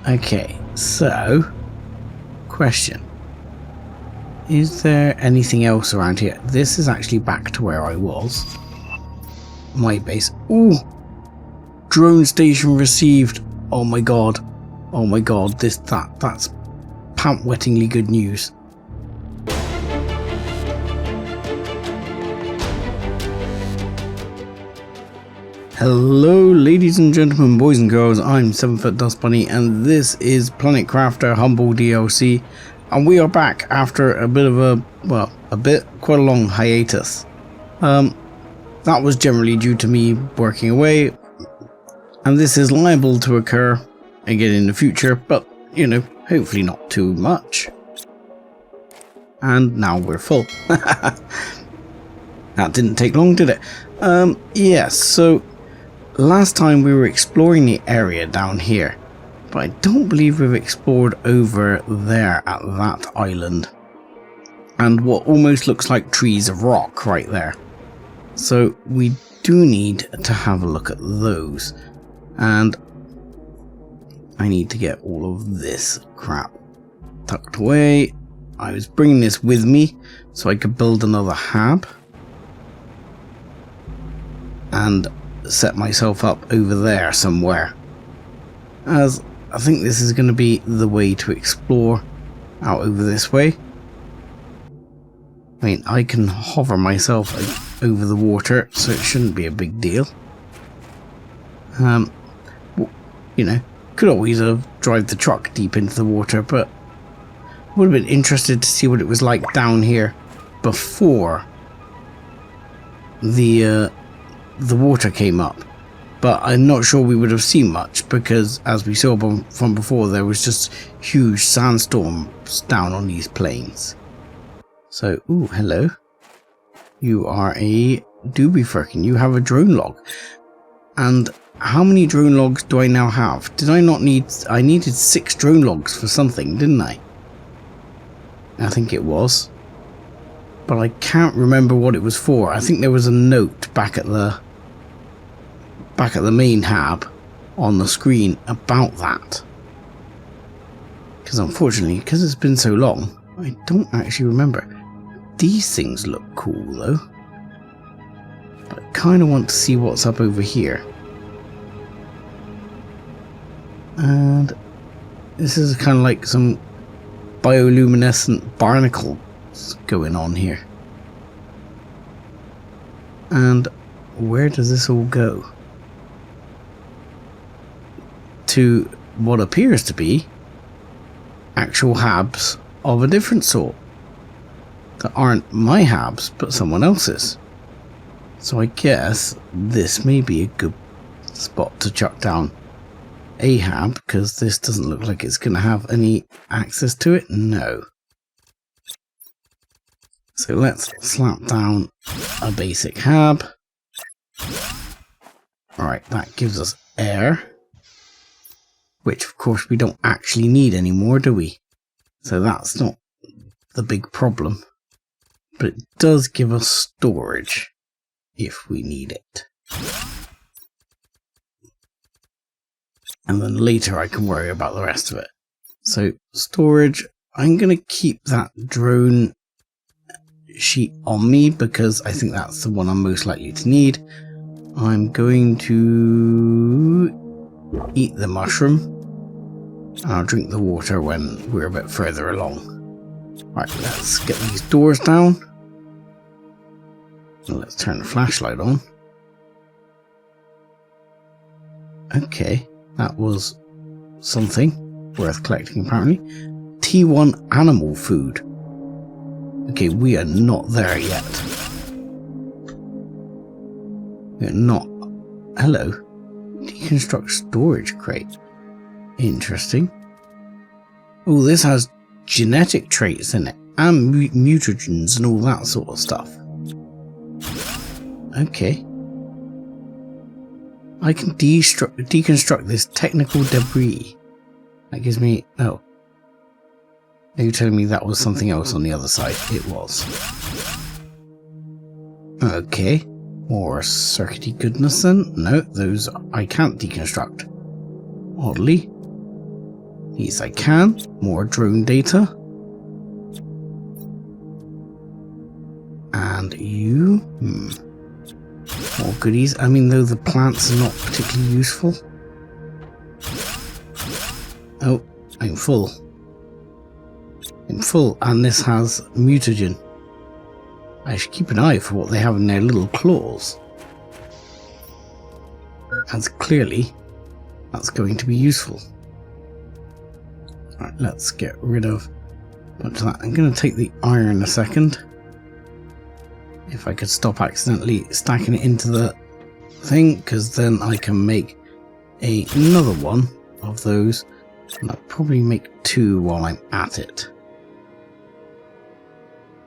Okay, so, question. Is there anything else around here? This is actually back to where I was. My base. Ooh! Drone station received. Oh my god. Oh my god, that's pant-wettingly good news. Hello ladies and gentlemen, boys and girls, I'm 7foot Dust Bunny and this is Planet Crafter Humble DLC, and we are back after a bit of quite a long hiatus. That was generally due to me working away, and this is liable to occur again in the future, but you know, hopefully not too much. And now we're full. That didn't take long, did it? Yes, so last time we were exploring the area down here, but I don't believe we've explored over there at that island. And what almost looks like trees of rock right there. So we do need to have a look at those. And I need to get all of this crap tucked away. I was bringing this with me so I could build another hab. And set myself up over there somewhere, as I think this is going to be the way to explore out over this way. I mean, I can hover myself over the water, so it shouldn't be a big deal. You know, could always have drive the truck deep into the water, but would have been interested to see what it was like down here before the water came up, but I'm not sure we would have seen much, because as we saw from before, there was just huge sandstorms down on these plains. So, ooh, hello. You are a doobie firkin. You have a drone log. And how many drone logs do I now have? Did I not need... I needed 6 drone logs for something, didn't I? I think it was. But I can't remember what it was for. I think there was a note back at the main hab on the screen about that. Because unfortunately, because it's been so long, I don't actually remember. These things look cool though. But I kind of want to see what's up over here. And this is kind of like some bioluminescent barnacles going on here. And where does this all go? To what appears to be actual habs of a different sort that aren't my habs but someone else's. So I guess this may be a good spot to chuck down a hab, because this doesn't look like it's going to have any access to it. No. So let's slap down a basic hab. Alright, that gives us air, which of course we don't actually need anymore, do we? So that's not the big problem. But it does give us storage if we need it. And then later I can worry about the rest of it. So storage, I'm going to keep that drone sheet on me because I think that's the one I'm most likely to need. I'm going to eat the mushroom, and I'll drink the water when we're a bit further along. Right, let's get these doors down. And let's turn the flashlight on. Okay, that was something worth collecting apparently. T1 animal food. Okay, we are not there yet. We're not. Hello. Deconstruct storage crate. Interesting. Oh, this has genetic traits in it. And mutagens and all that sort of stuff. Okay. I can deconstruct this technical debris. That gives me... Oh. Are you telling me that was something else on the other side? It was. Okay. More circuity goodness then? No, those I can't deconstruct. Oddly. Yes, I can. More drone data. And you? More goodies. I mean, though the plants are not particularly useful. Oh, I'm full. I'm full, and this has mutagen. I should keep an eye for what they have in their little claws. As clearly, that's going to be useful. Alright, let's get rid of a bunch of that. I'm going to take the iron a second. If I could stop accidentally stacking it into the thing, because then I can make another one of those. And I'll probably make 2 while I'm at it.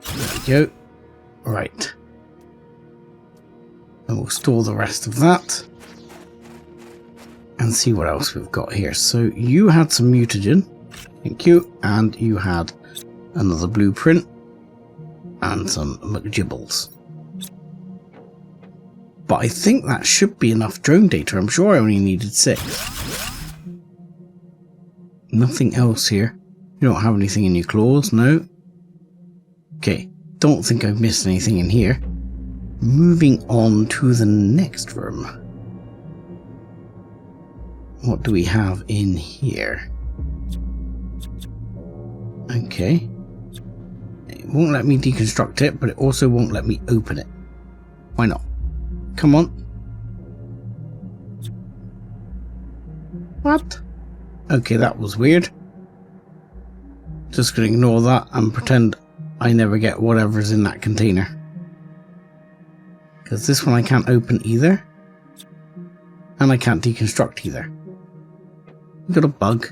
There we go. Right. And we'll store the rest of that. And see what else we've got here. So you had some mutagen. Thank you. And you had another blueprint. And some McGibbles. But I think that should be enough drone data. I'm sure I only needed 6. Nothing else here. You don't have anything in your claws, no? Okay, don't think I've missed anything in here. Moving on to the next room. What do we have in here? Okay. It won't let me deconstruct it, but it also won't let me open it. Why not? Come on. What? Okay, that was weird. Just gonna ignore that and pretend I never get whatever's in that container. Because this one I can't open either. And I can't deconstruct either. We got a bug.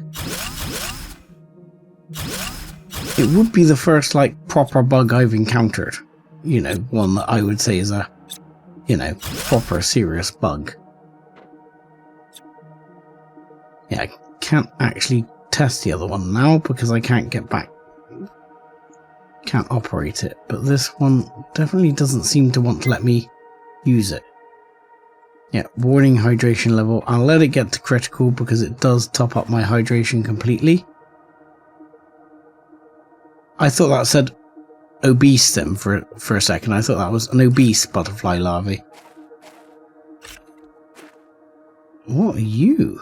It would be the first, like, proper bug I've encountered. You know, one that I would say is a, you know, proper serious bug. Yeah, I can't actually test the other one now because I can't get back. Can't operate it. But this one definitely doesn't seem to want to let me use it. Yeah, warning hydration level. I'll let it get to critical because it does top up my hydration completely. I thought that said obese then for a second. I thought that was an obese butterfly larvae. What are you?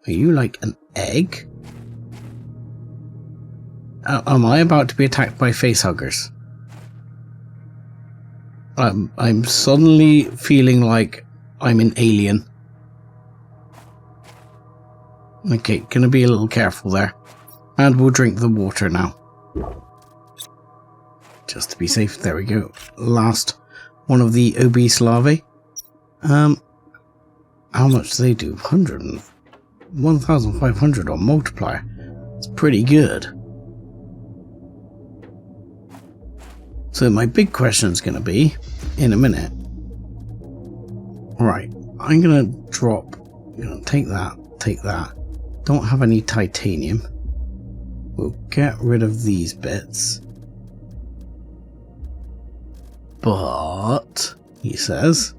Are you like an egg? Am I about to be attacked by facehuggers? I'm suddenly feeling like I'm an alien. Okay, gonna be a little careful there. And we'll drink the water now. Just to be safe. There we go. Last one of the obese larvae. How much do they do? 1,500 on multiplier. It's pretty good. So my big question is going to be, in a minute. Right, I'm going to drop, I'm going to take that. Don't have any titanium. We'll get rid of these bits. But, he says,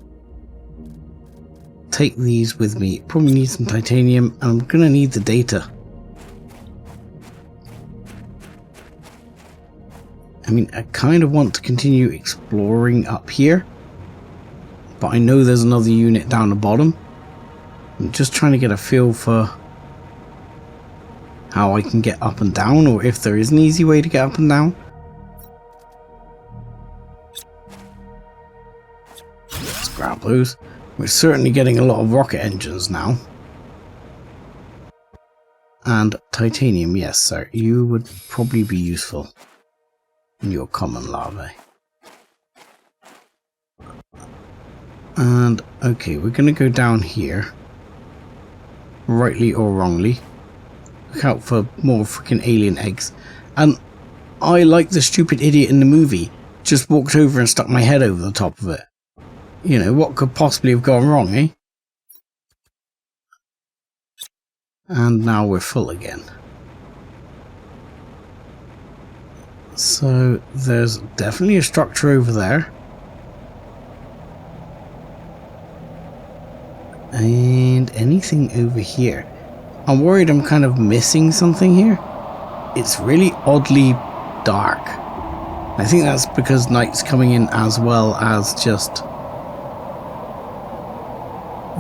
take these with me. Probably need some titanium, and I'm going to need the data. I mean, I kind of want to continue exploring up here, but I know there's another unit down the bottom. I'm just trying to get a feel for how I can get up and down, or if there is an easy way to get up and down. Let's grab those. We're certainly getting a lot of rocket engines now. And titanium, yes sir, you would probably be useful in your common larvae. And okay, we're going to go down here. Rightly or wrongly. Look out for more freaking alien eggs. And I, like the stupid idiot in the movie, just walked over and stuck my head over the top of it. You know, what could possibly have gone wrong, eh? And now we're full again. So there's definitely a structure over there. And anything over here. I'm worried I'm kind of missing something here. It's really oddly dark. I think that's because night's coming in as well as just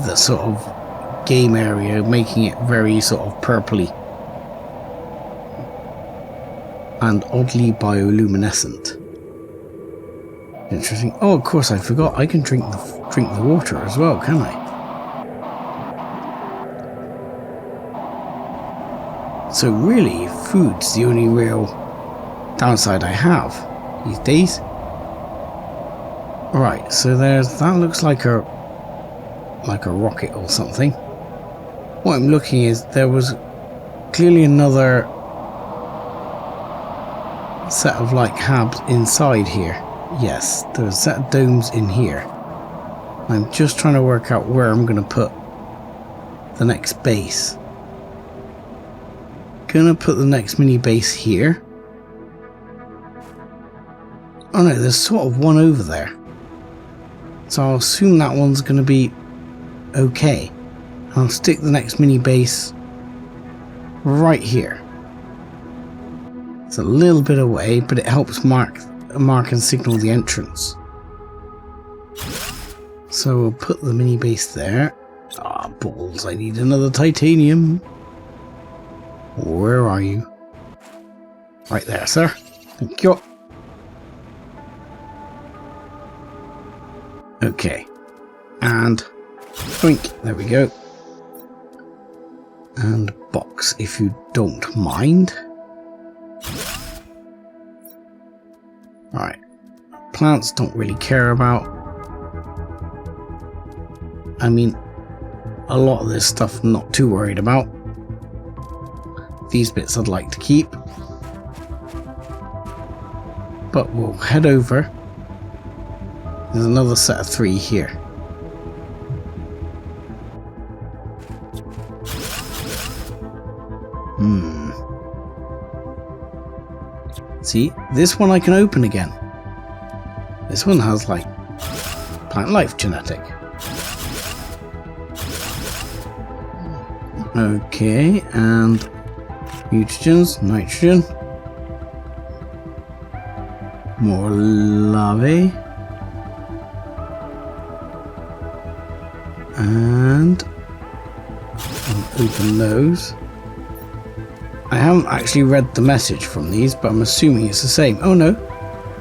the sort of game area, making it very sort of purpley and oddly bioluminescent. Interesting. Oh, of course, I forgot. I can drink the water as well, can I? So really, food's the only real downside I have these days. Right, so that looks like a rocket or something. What I'm looking is there was clearly another set of like habs inside here. Yes, there's a set of domes in here. I'm just trying to work out where I'm going to put the next base. Gonna put the next mini base here. Oh no, there's sort of one over there. So I'll assume that one's gonna be okay. I'll stick the next mini base right here. It's a little bit away, but it helps mark and signal the entrance. So we'll put the mini base there. Ah, balls, I need another titanium. Where are you? Right there, sir. Thank you. Okay. And boink, there we go. And box, if you don't mind. Alright. Plants don't really care about. I mean, a lot of this stuff I'm not too worried about. These bits I'd like to keep. But we'll head over. There's another set of 3 here. See, this one I can open again. This one has like plant life genetic. Okay, and mutagens, nitrogen, more larvae, and I'll open those. I haven't actually read the message from these, but I'm assuming it's the same. Oh no.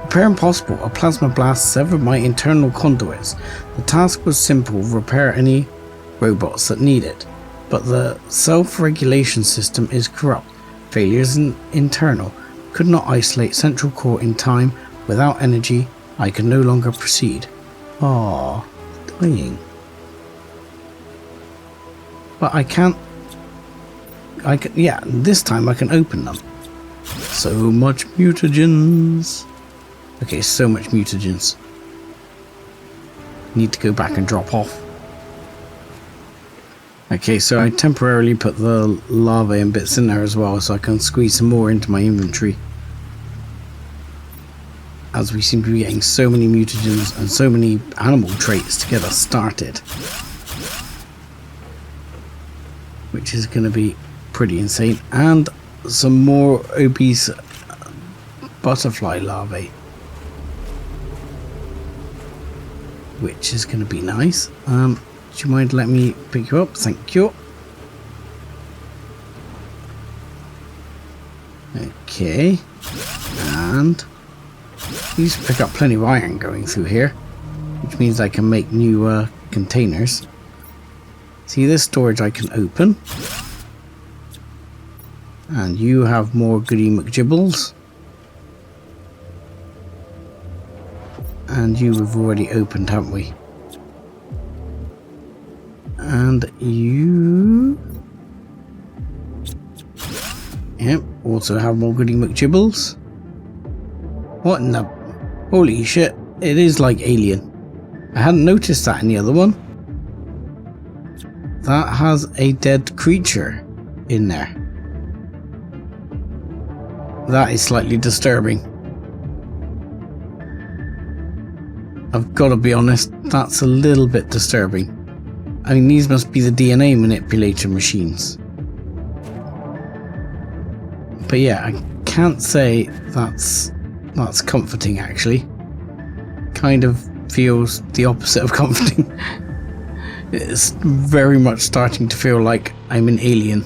Repair impossible. A plasma blast severed my internal conduits. The task was simple, repair any robots that need it. But the self-regulation system is corrupt. Failures internal. Could not isolate central core in time. Without energy, I can no longer proceed. Ah, dying. But I can't. Yeah, this time I can open them. So much mutagens. Okay, so much mutagens. Need to go back and drop off. Okay, so I temporarily put the lava and bits in there as well, so I can squeeze some more into my inventory. As we seem to be getting so many mutagens and so many animal traits to get us started. Which is going to be pretty insane. And some more obese butterfly larvae. Which is going to be nice. Do you mind letting me pick you up? Thank you. Okay. And these pick up plenty of iron going through here, which means I can make new containers. See, this storage I can open. And you have more goody McGibbles. And you have already opened, haven't we? And you... Yep, also have more goody McGibbles. What in the... Holy shit, it is like alien. I hadn't noticed that in the other one. That has a dead creature in there. That is slightly disturbing. I've got to be honest, that's a little bit disturbing. I mean, these must be the DNA manipulator machines. But yeah, I can't say that's comforting, actually. Kind of feels the opposite of comforting. It's very much starting to feel like I'm an alien.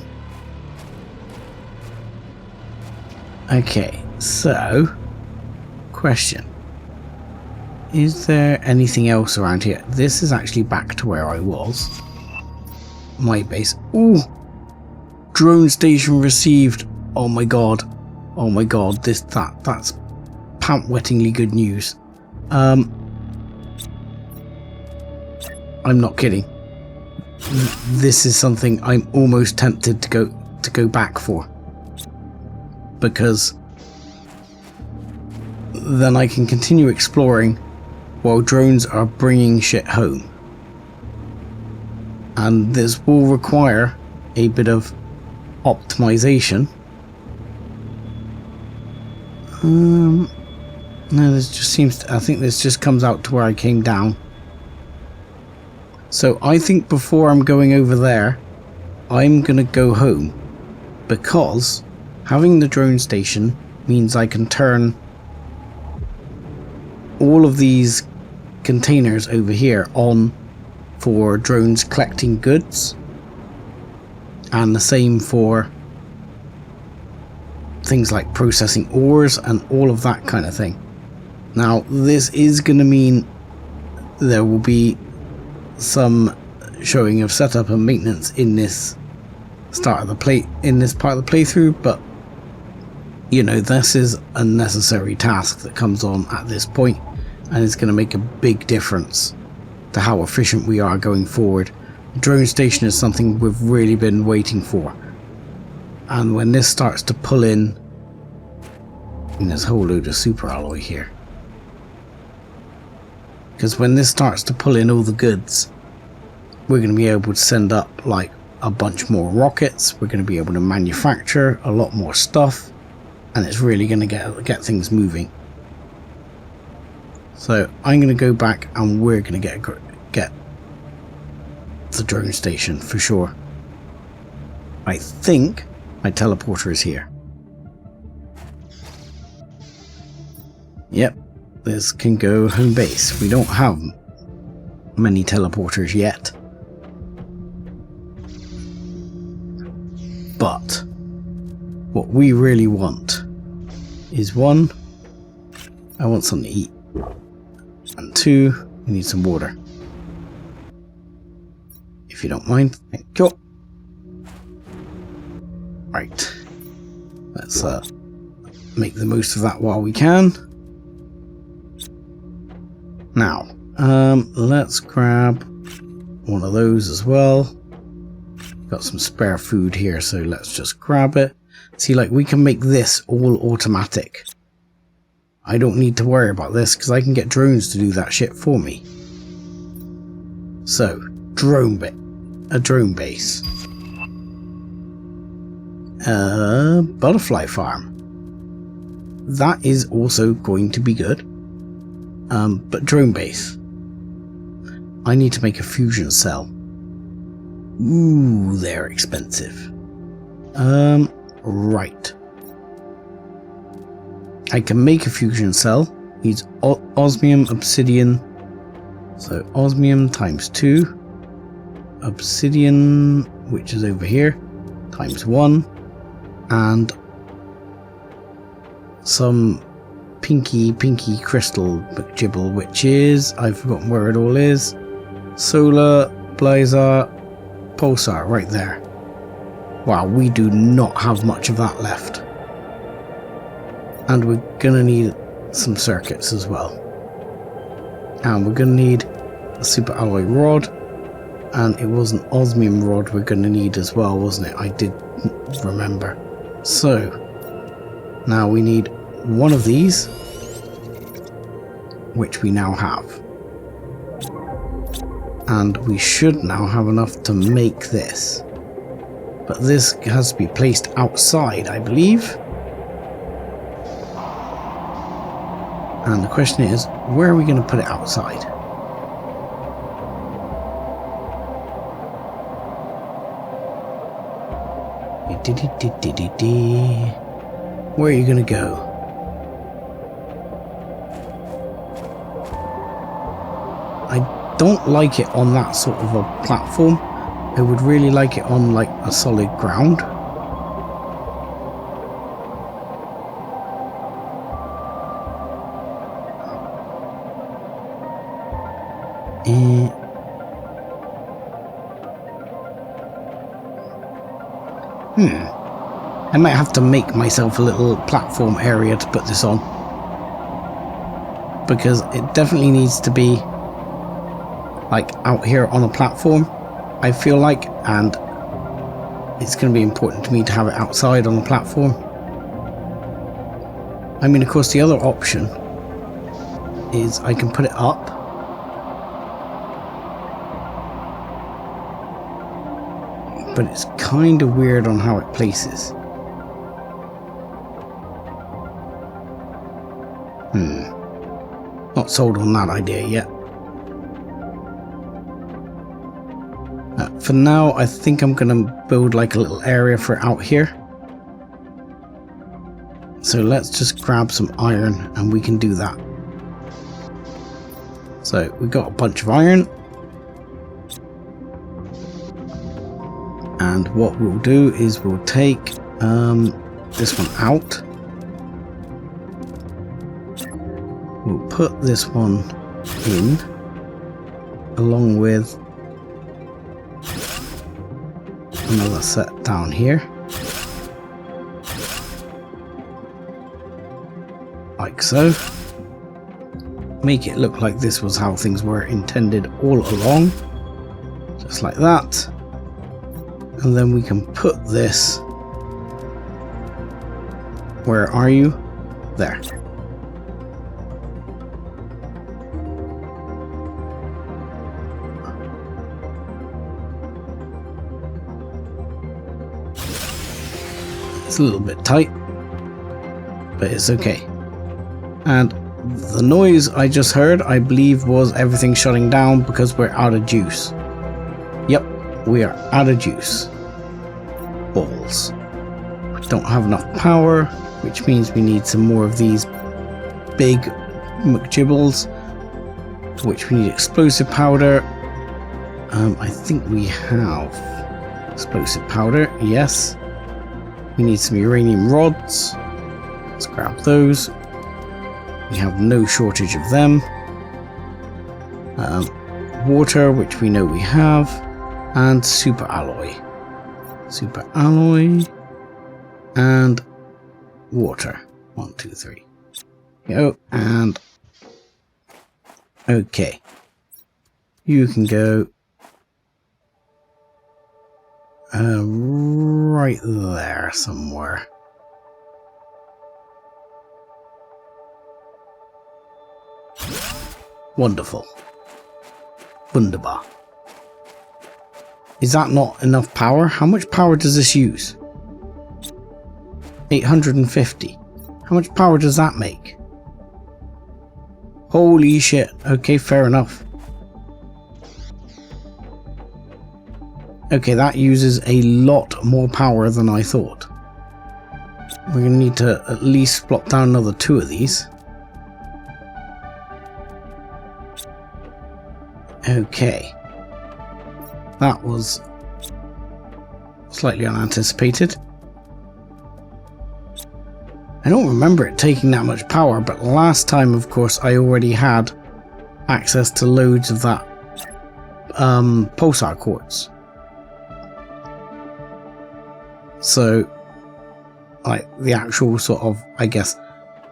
Okay, so question. Is there anything else around here? This is actually back to where I was. My base. Ooh! Drone station received. Oh my god. Oh my god. That's pant-wettingly good news. I'm not kidding. This is something I'm almost tempted to go back for. Because then I can continue exploring while drones are bringing shit home. And this will require a bit of optimization. No, this just seems to, I think this just comes out to where I came down. So I think before I'm going over there, I'm gonna go home, because having the drone station means I can turn all of these containers over here on for drones collecting goods, and the same for things like processing ores and all of that kind of thing. Now this is going to mean there will be some showing of setup and maintenance in this part of the playthrough, but you know, this is a necessary task that comes on at this point, and it's going to make a big difference to how efficient we are going forward. The drone station is something we've really been waiting for, and when this starts to pull in, and there's a whole load of super alloy here, because when this starts to pull in all the goods, we're going to be able to send up like a bunch more rockets, we're going to be able to manufacture a lot more stuff, and it's really going to get things moving. So I'm going to go back and we're going to get the drone station for sure. I think my teleporter is here. Yep, this can go home base. We don't have many teleporters yet, but what we really want is, one, I want something to eat, and two, we need some water. If you don't mind, thank you. Right, let's make the most of that while we can. Now, let's grab one of those as well. Got some spare food here, so let's just grab it. See, like, we can make this all automatic. I don't need to worry about this because I can get drones to do that shit for me. So, a drone base. Butterfly farm. That is also going to be good. But drone base. I need to make a fusion cell. Ooh, they're expensive. Right. I can make a fusion cell. Needs osmium, obsidian. So osmium times 2. Obsidian, which is over here, times 1. And some pinky crystal McGibble, which is, I've forgotten where it all is. Solar, Blizzard, Pulsar, right there. Wow, we do not have much of that left. And we're gonna need some circuits as well. And we're gonna need a super alloy rod. And it was an osmium rod we're gonna need as well, wasn't it? I did remember. So, now we need one of these, which we now have. And we should now have enough to make this. But this has to be placed outside, I believe. And the question is, where are we going to put it outside? Where are you going to go? I don't like it on that sort of a platform. I would really like it on like a solid ground. I might have to make myself a little platform area to put this on, because it definitely needs to be like out here on a platform, I feel like, and it's going to be important to me to have it outside on the platform. I mean, of course, the other option is I can put it up, but it's kind of weird on how it places. Not sold on that idea yet. For now, I think I'm going to build like a little area for it out here. So let's just grab some iron and we can do that. So we've got a bunch of iron. And what we'll do is we'll take this one out. We'll put this one in along with another set down here, like so. Make it look like this was how things were intended all along, just like that. And then we can put this, where are you? There. It's a little bit tight, but it's okay. And the noise I just heard, I believe, was everything shutting down because we're out of juice. Yep, we are out of juice. Balls. We don't have enough power, which means we need some more of these big McGibbles, which we need explosive powder. I think we have explosive powder, yes. We need some uranium rods. Let's grab those. We have no shortage of them. Water, which we know we have. And super alloy. Super alloy. And water. 1, 2, 3. Go. And okay. You can go right there somewhere. Wonderful. Wunderbar. Is that not enough power? How much power does this use? 850. How much power does that make? Holy shit. Okay, fair enough. Okay, that uses a lot more power than I thought. We're going to need to at least plop down another 2 of these. Okay. That was slightly unanticipated. I don't remember it taking that much power, but last time, of course, I already had access to loads of that pulsar quartz. So, like, the actual sort of, I guess,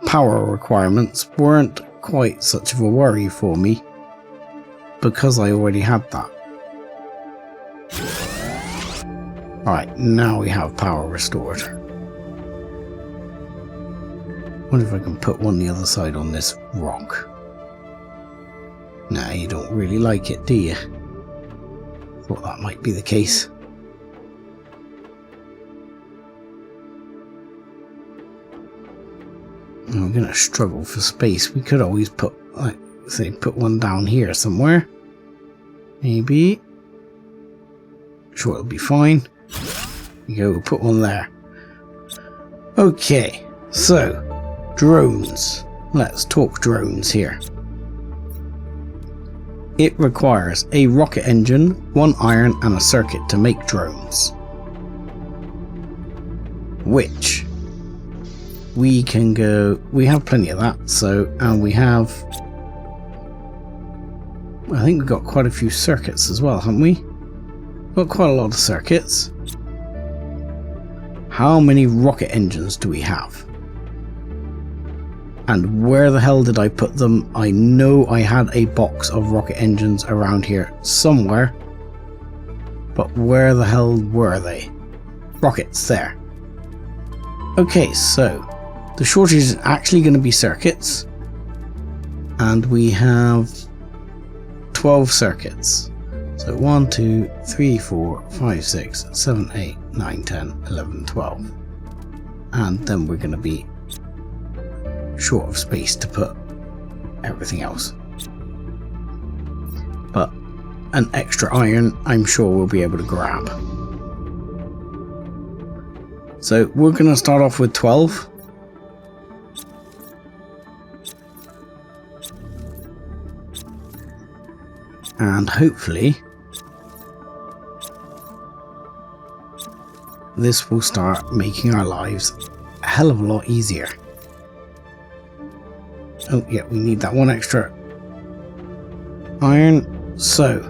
power requirements weren't quite such of a worry for me, because I already had that. Alright, now we have power restored. Wonder if I can put one the other side on this rock. Nah, you don't really like it, do you? Thought that might be the case. I'm gonna struggle for space. We could always put, like, say, put one down here somewhere. Maybe. Sure, it'll be fine. You go, we'll put one there. Okay. So, drones. Let's talk drones here. It requires a rocket engine, 1 iron and a circuit to make drones. Which we can go, we have plenty of that, so, and we have, I think we've got quite a few circuits as well, haven't we? Got quite a lot of circuits. How many rocket engines do we have? And where the hell did I put them? I know I had a box of rocket engines around here somewhere. But where the hell were they? Rockets, there. Okay, so the shortage is actually going to be circuits. And we have 12 circuits. So 1, 2, 3, 4, 5, 6, 7, 8, 9, 10, 11, 12. And then we're going to be short of space to put everything else. But an extra iron I'm sure we'll be able to grab. So we're going to start off with 12. And hopefully this will start making our lives a hell of a lot easier. Oh yeah, we need that 1 extra iron. So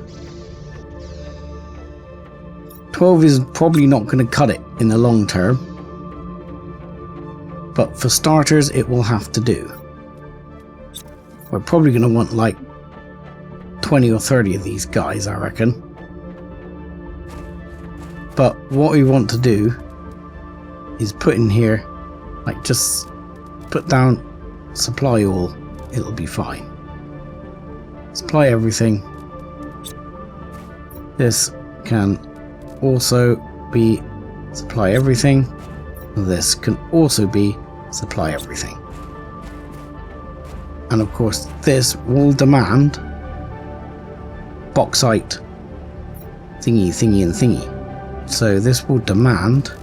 12 is probably not going to cut it in the long term, but for starters it will have to do. We're probably going to want like 20 or 30 of these guys, I reckon. But what we want to do is put in here, like, just put down supply all, it'll be fine. Supply everything. This can also be supply everything. This can also be supply everything. And of course this will demand bauxite thingy, thingy and thingy. So this will demand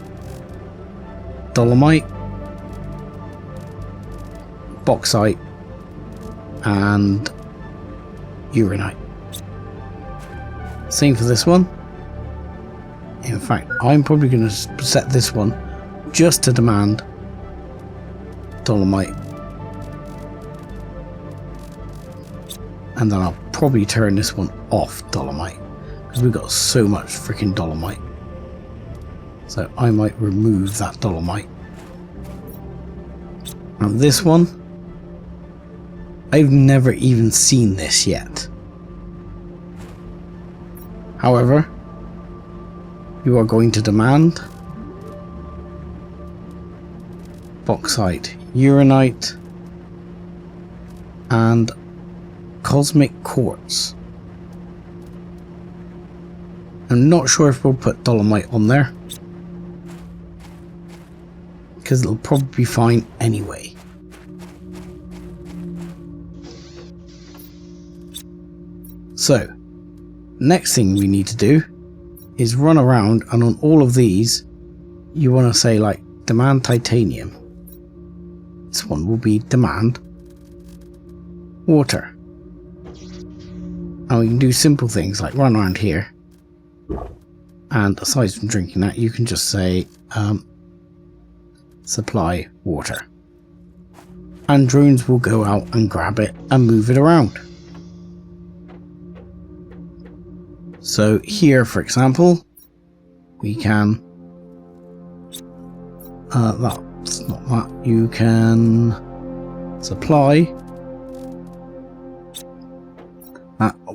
dolomite, bauxite and uranite. Same for this one. In fact, I'm probably going to set this one just to demand dolomite, and then I'll probably turn this one off dolomite because we've got so much freaking dolomite. So I might remove that dolomite. And this one, I've never even seen this yet. However, you are going to demand bauxite, uranite, and cosmic quartz. I'm not sure if we'll put dolomite on there, because it'll probably be fine anyway. So, next thing we need to do is run around, and on all of these you want to say like demand titanium. This one will be demand water. And we can do simple things like run around here, and aside from drinking that, you can just say supply water, and drones will go out and grab it and move it around. So here, for example, we can that's not that. You can supply.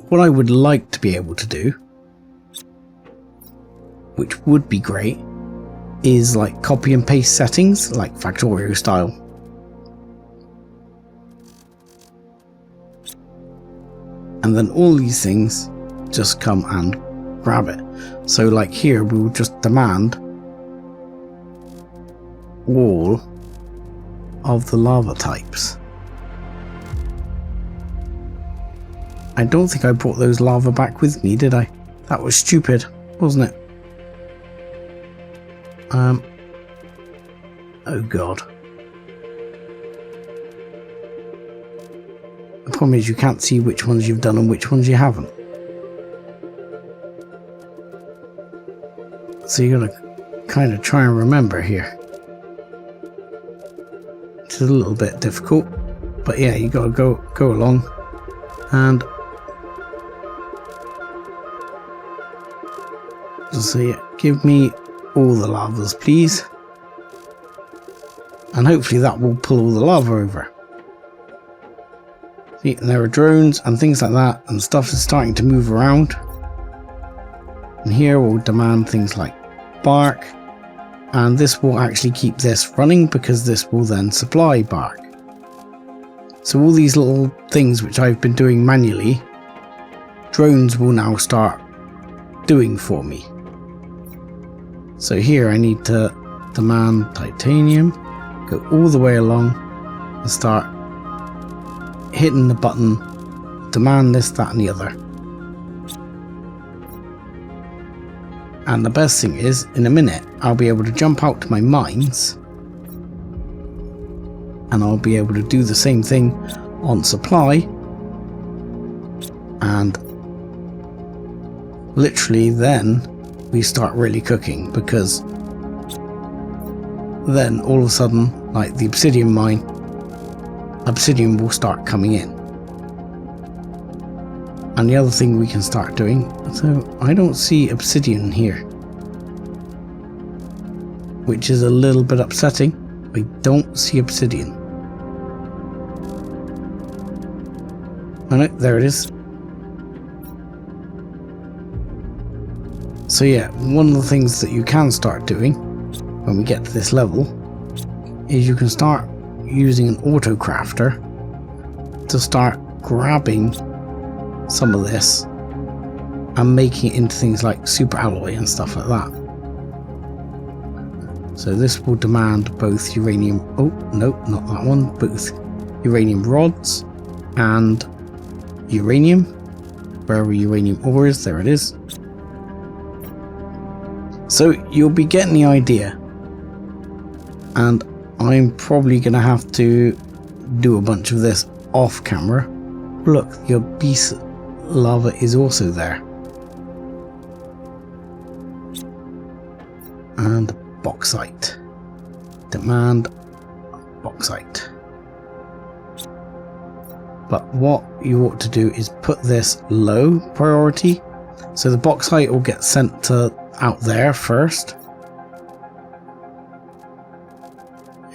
What I would like to be able to do, which would be great, is like copy and paste settings, like Factorio style. And then all these things just come and grab it. So like here, we will just demand all of the lava types. I don't think I brought those lava back with me, did I? That was stupid, wasn't it? Oh god. problem is you can't see which ones you've done and which ones you haven't. So you gotta kind of try and remember here. It's a little bit difficult, but yeah, you gotta go along and just say, give me all the lavas, please. And hopefully that will pull all the lava over. See, and there are drones and things like that, and stuff is starting to move around. And here we'll demand things like bark, and this will actually keep this running because this will then supply bark. So all these little things which I've been doing manually, drones will now start doing for me. So here I need to demand titanium, go all the way along and start hitting the button, demand this, that and the other. And the best thing is, in a minute, I'll be able to jump out to my mines and I'll be able to do the same thing on supply, and literally then we start really cooking, because then all of a sudden, like the obsidian mine, obsidian will start coming in. And the other thing we can start doing, so I don't see obsidian here, which is a little bit upsetting. I don't see obsidian. Oh no, there it is. So yeah, one of the things that you can start doing when we get to this level is you can start using an auto crafter to start grabbing some of this and making it into things like super alloy and stuff like that. So this will demand both uranium, oh no, not that one, both uranium rods and uranium, wherever uranium ore is, there it is. So you'll be getting the idea, and I'm probably going to have to do a bunch of this off camera. Look, the obese lava is also there. And bauxite. Demand bauxite. But what you ought to do is put this low priority, so the bauxite will get sent to out there first.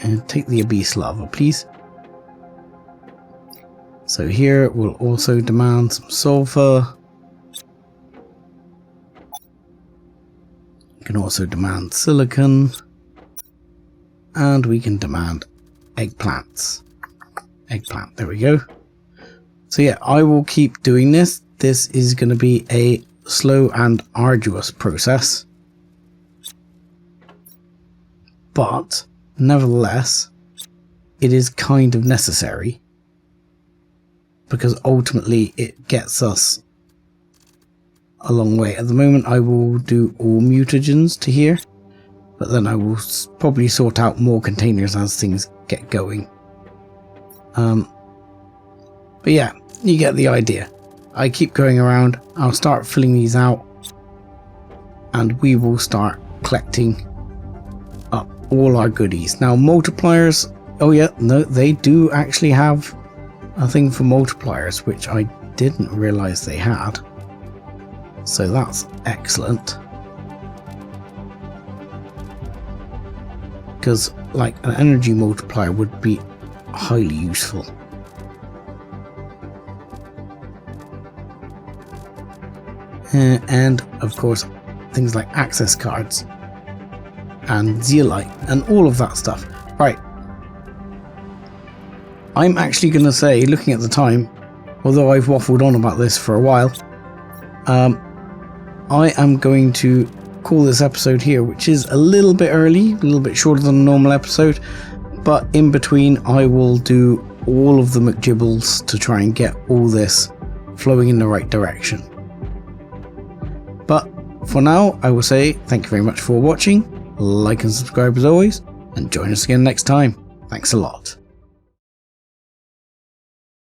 And take the obese lava, please. So here we'll also demand some sulfur. We can also demand silicon. And we can demand eggplants. Eggplant, there we go. So yeah, I will keep doing this. This is going to be a slow and arduous process. But nevertheless, it is kind of necessary, because ultimately it gets us a long way. At the moment I will do all mutagens to here, but then I will probably sort out more containers as things get going. But yeah, you get the idea. I keep going around, I'll start filling these out, and we will start collecting up all our goodies. Now multipliers, oh yeah, no, they do actually have a thing for multipliers, which I didn't realize they had. So that's excellent. Because like an energy multiplier would be highly useful. And of course things like access cards and zeolite and all of that stuff. Right, I'm actually going to say, looking at the time, although I've waffled on about this for a while, I am going to call this episode here, which is a little bit early, a little bit shorter than a normal episode, but in between I will do all of the McGibbles to try and get all this flowing in the right direction. But for now, I will say thank you very much for watching, like and subscribe as always, and join us again next time. Thanks a lot.